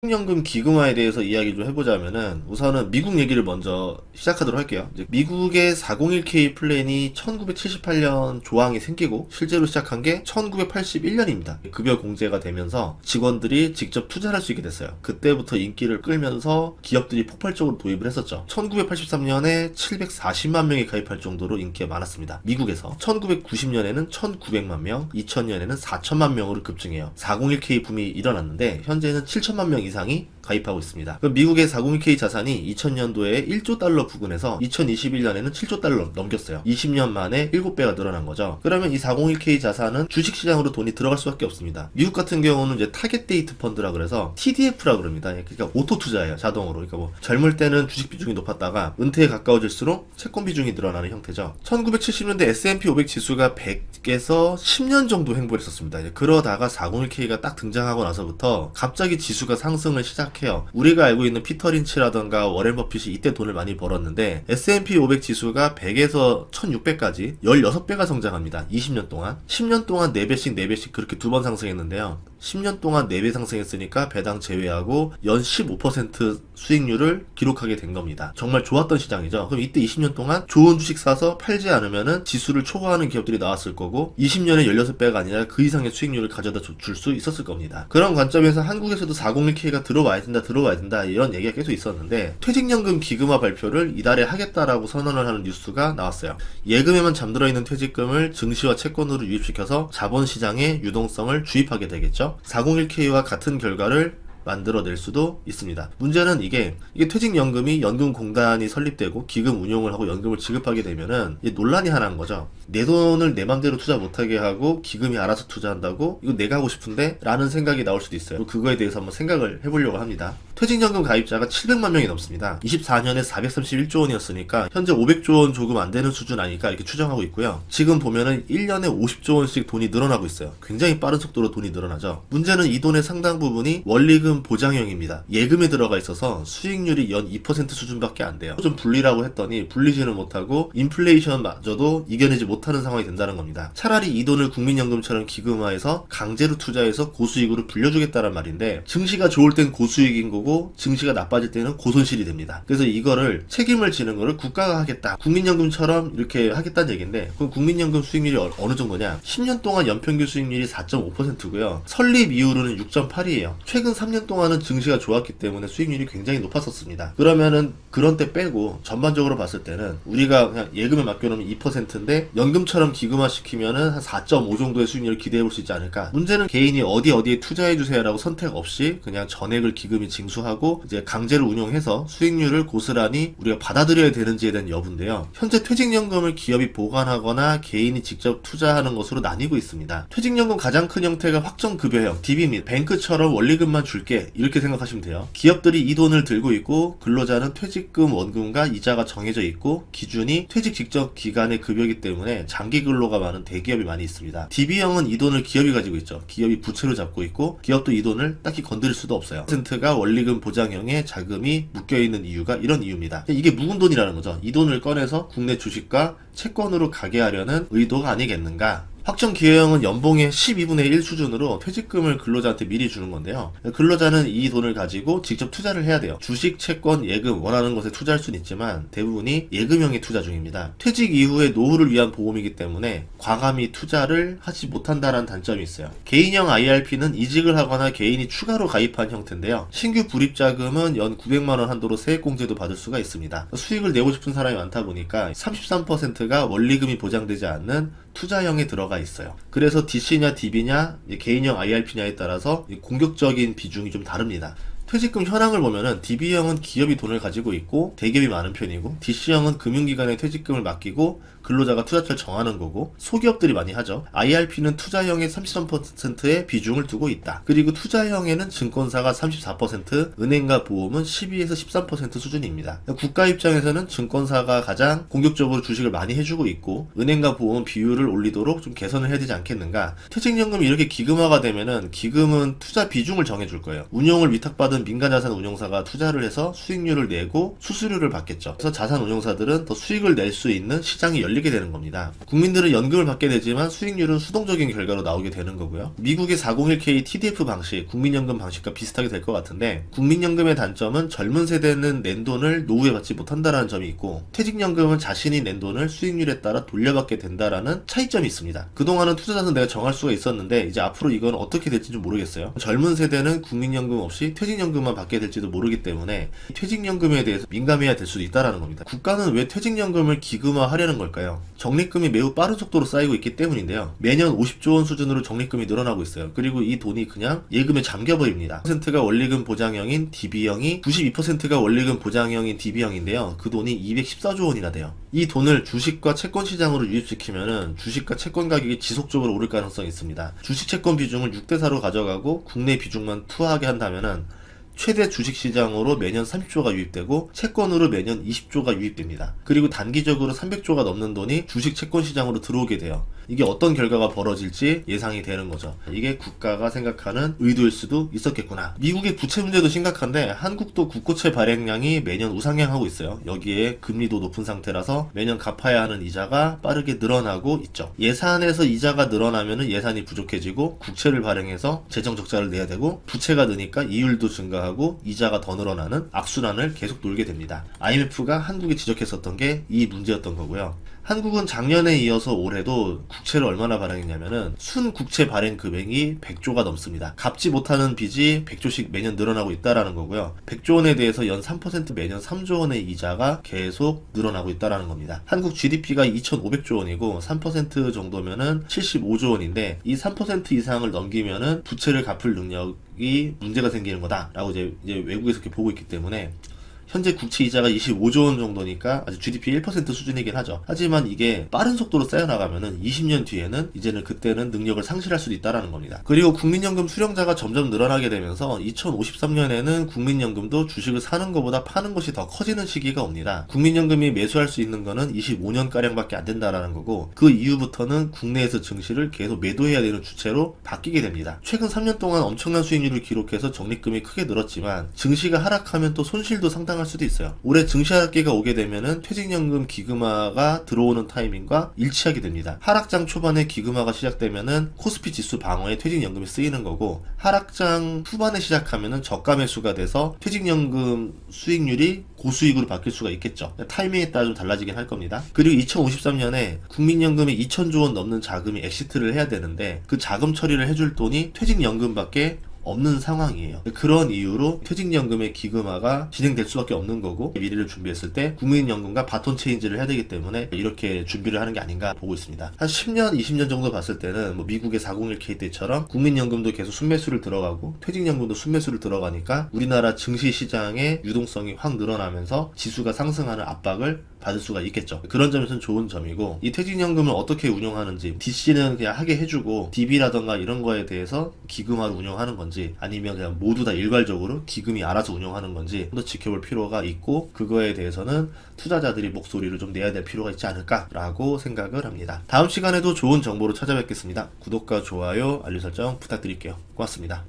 퇴직연금 기금화에 대해서 이야기 좀 해보자면은 우선은 미국 얘기를 먼저 시작하도록 할게요. 이제 미국의 401k 플랜이 1978년 조항이 생기고 실제로 시작한 게 1981년입니다. 급여 공제가 되면서 직원들이 직접 투자를 할 수 있게 됐어요. 그때부터 인기를 끌면서 기업들이 폭발적으로 도입을 했었죠. 1983년에 740만 명이 가입할 정도로 인기가 많았습니다. 미국에서 1990년에는 1900만 명, 2000년에는 4000만 명으로 급증해요. 401k 붐이 일어났는데 현재는 7천만 명 이상이 가입하고 있습니다. 그럼 미국의 401k 자산이 2000년도에 1조 달러 부근에서 2021년에는 7조 달러 넘겼어요. 20년 만에 7배가 늘어난 거죠. 그러면 이 401k 자산은 주식시장으로 돈이 들어갈 수밖에 없습니다. 미국 같은 경우는 이제 타겟 데이트 펀드라 그래서 TDF라 그럽니다. 그러니까 오토 투자예요. 자동으로. 그러니까 뭐 젊을 때는 주식 비중이 높았다가 은퇴에 가까워질수록 채권 비중이 늘어나는 형태죠. 1970년대 S&P 500 지수가 100에서 10년 정도 횡보했었습니다. 그러다가 401k가 딱 등장하고 나서부터 갑자기 지수가 상승을 시작해요. 우리가 알고 있는 피터 린치라던가 워렌 버핏이 이때 돈을 많이 벌었는데 S&P 500 지수가 100에서 1600까지 16배가 성장합니다. 20년 동안. 10년 동안 4배씩 4배씩 그렇게 두 번 상승했는데요. 10년 동안 4배 상승했으니까 배당 제외하고 연 15% 수익률을 기록하게 된 겁니다. 정말 좋았던 시장이죠. 그럼 이때 20년 동안 좋은 주식 사서 팔지 않으면은 지수를 초과하는 기업들이 나왔을 거고 20년에 16배가 아니라 그 이상의 수익률을 가져다 줄 수 있었을 겁니다. 그런 관점에서 한국에서도 401k가 들어와야 된다 이런 얘기가 계속 있었는데 퇴직연금 기금화 발표를 이달에 하겠다라고 선언을 하는 뉴스가 나왔어요. 예금에만 잠들어 있는 퇴직금을 증시와 채권으로 유입시켜서 자본시장의 유동성을 주입하게 되겠죠. 401k와 같은 결과를 만들어낼 수도 있습니다. 문제는 이게 퇴직연금이 연금공단이 설립되고 기금 운용을 하고 연금을 지급하게 되면은 논란이 하나인 거죠. 내 돈을 내 맘대로 투자 못하게 하고 기금이 알아서 투자한다고 이거 내가 하고 싶은데 라는 생각이 나올 수도 있어요. 그거에 대해서 한번 생각을 해보려고 합니다. 퇴직연금 가입자가 700만 명이 넘습니다. 24년에 431조 원이었으니까 현재 500조 원 조금 안 되는 수준 아닐까 이렇게 추정하고 있고요. 지금 보면은 1년에 50조 원씩 돈이 늘어나고 있어요. 굉장히 빠른 속도로 돈이 늘어나죠. 문제는 이 돈의 상당 부분이 원리금 보장형입니다. 예금에 들어가 있어서 수익률이 연 2% 수준밖에 안 돼요. 좀 불리라고 했더니 불리지는 못하고 인플레이션마저도 이겨내지 못하는 상황이 된다는 겁니다. 차라리 이 돈을 국민연금처럼 기금화해서 강제로 투자해서 고수익으로 불려주겠다는 말인데 증시가 좋을 땐 고수익인 거고 증시가 나빠질 때는 고손실이 됩니다. 그래서 이거를 책임을 지는 거를 국가가 하겠다. 국민연금처럼 이렇게 하겠다는 얘기인데 그럼 국민연금 수익률이 어느 정도냐? 10년 동안 연평균 수익률이 4.5%고요. 설립 이후로는 6.8이에요. 최근 3년 동안은 증시가 좋았기 때문에 수익률이 굉장히 높았었습니다. 그러면은 그런 때 빼고 전반적으로 봤을 때는 우리가 그냥 예금에 맡겨놓으면 2%인데 연금처럼 기금화시키면은 한 4.5 정도의 수익률을 기대해볼 수 있지 않을까. 문제는 개인이 어디에 투자해주세요라고 선택 없이 그냥 전액을 기금이 징수하고 이제 강제로 운용해서 수익률을 고스란히 우리가 받아들여야 되는지에 대한 여부인데요. 현재 퇴직연금을 기업이 보관하거나 개인이 직접 투자하는 것으로 나뉘고 있습니다. 퇴직연금 가장 큰 형태가 확정급여형, DB입니다. 뱅크처럼 원리금만 줄게 이렇게 생각하시면 돼요. 기업들이 이 돈을 들고 있고 근로자는 퇴직금 원금과 이자가 정해져 있고 기준이 퇴직 직전 기간의 급여이기 때문에 장기 근로가 많은 대기업이 많이 있습니다. DB형은 이 돈을 기업이 가지고 있죠. 기업이 부채로 잡고 있고 기업도 이 돈을 딱히 건드릴 수도 없어요. 퍼센트가 원리금 보장형의 자금이 묶여있는 이유가 이런 이유입니다. 이게 묵은 돈이라는 거죠. 이 돈을 꺼내서 국내 주식과 채권으로 가게 하려는 의도가 아니겠는가. 확정기여형은 연봉의 12분의 1 수준으로 퇴직금을 근로자한테 미리 주는 건데요. 근로자는 이 돈을 가지고 직접 투자를 해야 돼요. 주식, 채권, 예금 원하는 것에 투자할 수는 있지만 대부분이 예금형의 투자 중입니다. 퇴직 이후의 노후를 위한 보험이기 때문에 과감히 투자를 하지 못한다는 단점이 있어요. 개인형 IRP는 이직을 하거나 개인이 추가로 가입한 형태인데요. 신규 불입자금은 연 900만원 한도로 세액공제도 받을 수가 있습니다. 수익을 내고 싶은 사람이 많다 보니까 33%가 원리금이 보장되지 않는 투자형에 들어가 있어요. 그래서 DC냐 DB냐 개인형 IRP냐에 따라서 공격적인 비중이 좀 다릅니다. 퇴직금 현황을 보면은 DB형은 기업이 돈을 가지고 있고 대기업이 많은 편이고 DC형은 금융기관에 퇴직금을 맡기고 근로자가 투자처를 정하는 거고 소기업들이 많이 하죠. IRP는 투자형의 33%의 비중을 두고 있다. 그리고 투자형에는 증권사가 34%, 은행과 보험은 12에서 13% 수준입니다. 국가 입장에서는 증권사가 가장 공격적으로 주식을 많이 해주고 있고 은행과 보험은 비율을 올리도록 좀 개선을 해야 되지 않겠는가. 퇴직연금이 이렇게 기금화가 되면은 기금은 투자 비중을 정해줄 거예요. 운용을 위탁받은 이거는 민간자산 운용사가 투자를 해서 수익률을 내고 수수료를 받겠죠. 그래서 자산 운용사들은 더 수익을 낼 수 있는 시장이 열리게 되는 겁니다. 국민들은 연금을 받게 되지만 수익률은 수동적인 결과로 나오게 되는 거고요. 미국의 401k TDF 방식, 국민연금 방식과 비슷하게 될 것 같은데, 국민연금의 단점은 젊은 세대는 낸 돈을 노후에 받지 못한다라는 점이 있고, 퇴직연금은 자신이 낸 돈을 수익률에 따라 돌려받게 된다라는 차이점이 있습니다. 그동안은 투자자는 내가 정할 수가 있었는데 이제 앞으로 이건 어떻게 될지 좀 모르겠어요. 젊은 세대는 국민연금 없이 퇴직연금만 받게 될지도 모르기 때문에 퇴직연금에 대해서 민감해야 될 수도 있다라는 겁니다. 국가는 왜 퇴직연금을 기금화하려는 걸까요? 적립금이 매우 빠른 속도로 쌓이고 있기 때문인데요. 매년 50조 원 수준으로 적립금이 늘어나고 있어요. 그리고 이 돈이 그냥 예금에 잠겨버립니다. 10%가 원리금 보장형인 DB형이 92%가 원리금 보장형인 DB형인데요. 그 돈이 214조 원이나 돼요. 이 돈을 주식과 채권 시장으로 유입시키면은 주식과 채권 가격이 지속적으로 오를 가능성이 있습니다. 주식 채권 비중을 6대4로 가져가고 국내 비중만 투하하게 한다면은 최대 주식시장으로 매년 30조가 유입되고 채권으로 매년 20조가 유입됩니다. 그리고 단기적으로 300조가 넘는 돈이 주식 채권 시장으로 들어오게 돼요. 이게 어떤 결과가 벌어질지 예상이 되는 거죠. 이게 국가가 생각하는 의도일 수도 있었겠구나. 미국의 부채 문제도 심각한데 한국도 국고채 발행량이 매년 우상향하고 있어요. 여기에 금리도 높은 상태라서 매년 갚아야 하는 이자가 빠르게 늘어나고 있죠. 예산에서 이자가 늘어나면 예산이 부족해지고 국채를 발행해서 재정 적자를 내야 되고, 부채가 느니까 이율도 증가하고 이자가 더 늘어나는 악순환을 계속 돌게 됩니다. IMF가 한국에 지적했었던 게 이 문제였던 거고요. 한국은 작년에 이어서 올해도 국채를 얼마나 발행했냐면은 순국채 발행 금액이 100조가 넘습니다. 갚지 못하는 빚이 100조씩 매년 늘어나고 있다라는 거고요. 100조 원에 대해서 연 3% 매년 3조 원의 이자가 계속 늘어나고 있다라는 겁니다. 한국 GDP가 2,500조 원이고 3% 정도면은 75조 원인데, 이 3% 이상을 넘기면은 부채를 갚을 능력이 문제가 생기는 거다라고 이제 외국에서 이렇게 보고 있기 때문에, 현재 국채 이자가 25조 원 정도니까 아직 GDP 1% 수준이긴 하죠. 하지만 이게 빠른 속도로 쌓여나가면은 20년 뒤에는 이제는 그때는 능력을 상실할 수도 있다라는 겁니다. 그리고 국민연금 수령자가 점점 늘어나게 되면서 2053년에는 국민연금도 주식을 사는 것보다 파는 것이 더 커지는 시기가 옵니다. 국민연금이 매수할 수 있는 거는 25년가량밖에 안 된다라는 거고, 그 이후부터는 국내에서 증시를 계속 매도해야 되는 주체로 바뀌게 됩니다. 최근 3년 동안 엄청난 수익률을 기록해서 적립금이 크게 늘었지만 증시가 하락하면 또 손실도 상당할 수도 있어요. 올해 증시 하락기가 오게 되면은 퇴직연금 기금화가 들어오는 타이밍과 일치하게 됩니다. 하락장 초반에 기금화가 시작되면은 코스피 지수 방어에 퇴직연금이 쓰이는 거고, 하락장 후반에 시작하면은 저가 매수가 돼서 퇴직연금 수익률이 고수익으로 바뀔 수가 있겠죠. 타이밍에 따라 좀 달라지긴 할 겁니다. 그리고 2053년에 국민연금이 2,000조 원 넘는 자금이 엑시트를 해야 되는데, 그 자금 처리를 해줄 돈이 퇴직연금밖에 없는 상황이에요. 그런 이유로 퇴직연금의 기금화가 진행될 수밖에 없는 거고, 미래를 준비했을 때 국민연금과 바톤 체인지를 해야 되기 때문에 이렇게 준비를 하는 게 아닌가 보고 있습니다. 한 10년, 20년 정도 봤을 때는 뭐 미국의 401k 때처럼 국민연금도 계속 순매수를 들어가고 퇴직연금도 순매수를 들어가니까 우리나라 증시 시장의 유동성이 확 늘어나면서 지수가 상승하는 압박을 받을 수가 있겠죠. 그런 점에서는 좋은 점이고, 이 퇴직연금을 어떻게 운용하는지, DC는 그냥 하게 해주고 DB라던가 이런 거에 대해서 기금화를 운영하는 건지, 아니면 그냥 모두 다 일괄적으로 기금이 알아서 운영하는 건지 좀 더 지켜볼 필요가 있고, 그거에 대해서는 투자자들이 목소리를 좀 내야 될 필요가 있지 않을까라고 생각을 합니다. 다음 시간에도 좋은 정보로 찾아뵙겠습니다. 구독과 좋아요, 알림 설정 부탁드릴게요. 고맙습니다.